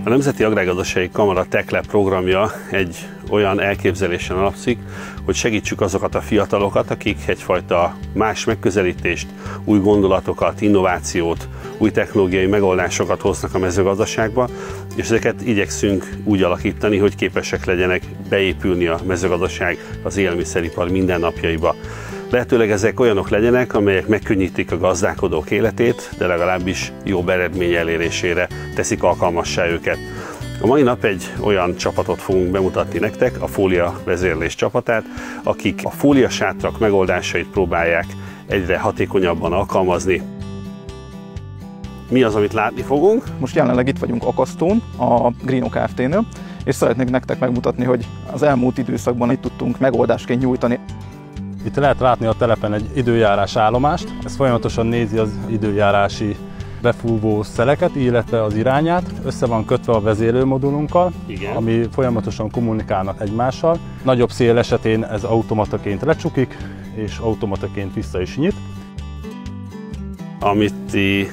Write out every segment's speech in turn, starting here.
A Nemzeti Agrárgazdasági Kamara TechLab programja egy olyan elképzelésen alapszik, hogy segítsük azokat a fiatalokat, akik egyfajta más megközelítést, új gondolatokat, innovációt, új technológiai megoldásokat hoznak a mezőgazdaságba, és ezeket igyekszünk úgy alakítani, hogy képesek legyenek beépülni a mezőgazdaság, az élelmiszeripar mindennapjaiba. Lehetőleg ezek olyanok legyenek, amelyek megkönnyítik a gazdálkodók életét, de legalábbis jobb eredmény elérésére teszik alkalmassá őket. A mai nap egy olyan csapatot fogunk bemutatni nektek, a Fólia vezérlés csapatát, akik a fóliasátrak megoldásait próbálják egyre hatékonyabban alkalmazni. Mi az, amit látni fogunk? Most jelenleg itt vagyunk Akasztón, a Greenok Kft-nél, és szeretnék nektek megmutatni, hogy az elmúlt időszakban itt tudtunk megoldásként nyújtani. Itt lehet látni a telepen egy időjárás állomást, ez folyamatosan nézi az időjárási befúvó szeleket, illetve az irányát. Össze van kötve a vezérlőmodulunkkal, ami folyamatosan kommunikálnak egymással. Nagyobb szél esetén ez automataként lecsukik, és automataként vissza is nyit. Amit ti,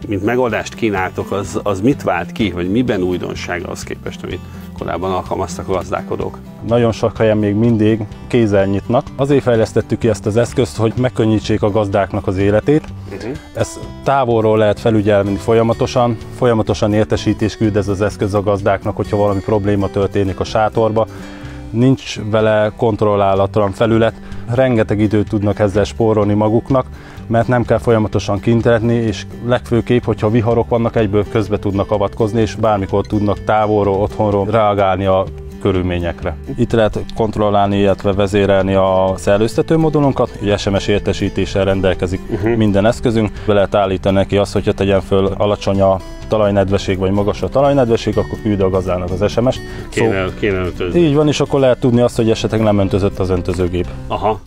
mint megoldást kínáltok, az mit vált ki, vagy miben újdonság az képest, amit korábban alkalmaztak a gazdálkodók? Nagyon sok helyen még mindig kézzel nyitnak. Azért fejlesztettük ki ezt az eszközt, hogy megkönnyítsék a gazdáknak az életét. Ezt távolról lehet felügyelni folyamatosan értesítést küld ez az eszköz a gazdáknak, hogyha valami probléma történik a sátorba. Nincs vele kontrollálatlan felület, rengeteg időt tudnak ezzel spórolni maguknak, mert nem kell folyamatosan kint lenni, és legfőképp, hogyha viharok vannak, egyből közbe tudnak avatkozni, és bármikor tudnak távolról, otthonról reagálni a körülményekre. Itt lehet kontrollálni, illetve vezérelni a szellőztető modulunkat, egy SMS értesítéssel rendelkezik minden eszközünk. Be lehet állítani neki azt, hogyha tegyen föl alacsony a talajnedvesség, vagy magas a talajnedvesség, akkor küld a gazdának az SMS-t. Kéne öntözni. Így van, és akkor lehet tudni azt, hogy esetleg nem öntözött az öntözőgép. Aha.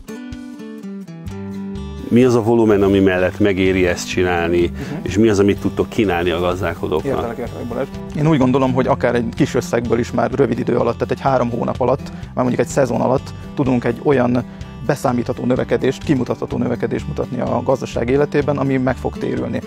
Mi az a volumen, ami mellett megéri ezt csinálni, és mi az, amit tudtok kínálni a gazdálkodóknak? Értelek, Balázs. Én úgy gondolom, hogy akár egy kis összegből is már rövid idő alatt, tehát egy 3 hónap alatt, már mondjuk egy szezon alatt tudunk egy olyan beszámítható növekedést, kimutatható növekedést mutatni a gazdaság életében, ami meg fog térülni.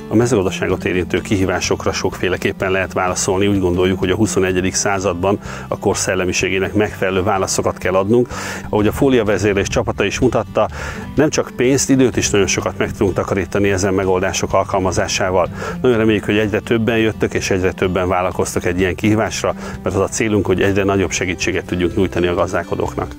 A mezőgazdaságot érintő kihívásokra sokféleképpen lehet válaszolni. Úgy gondoljuk, hogy a 21. században a kor szellemiségének megfelelő válaszokat kell adnunk. Ahogy a Fólia vezérlés csapata is mutatta, nem csak pénzt, időt is nagyon sokat meg tudunk takarítani ezen megoldások alkalmazásával. Nagyon reméljük, hogy egyre többen jöttök és egyre többen vállalkoztak egy ilyen kihívásra, mert az a célunk, hogy egyre nagyobb segítséget tudjunk nyújtani a gazdálkodóknak.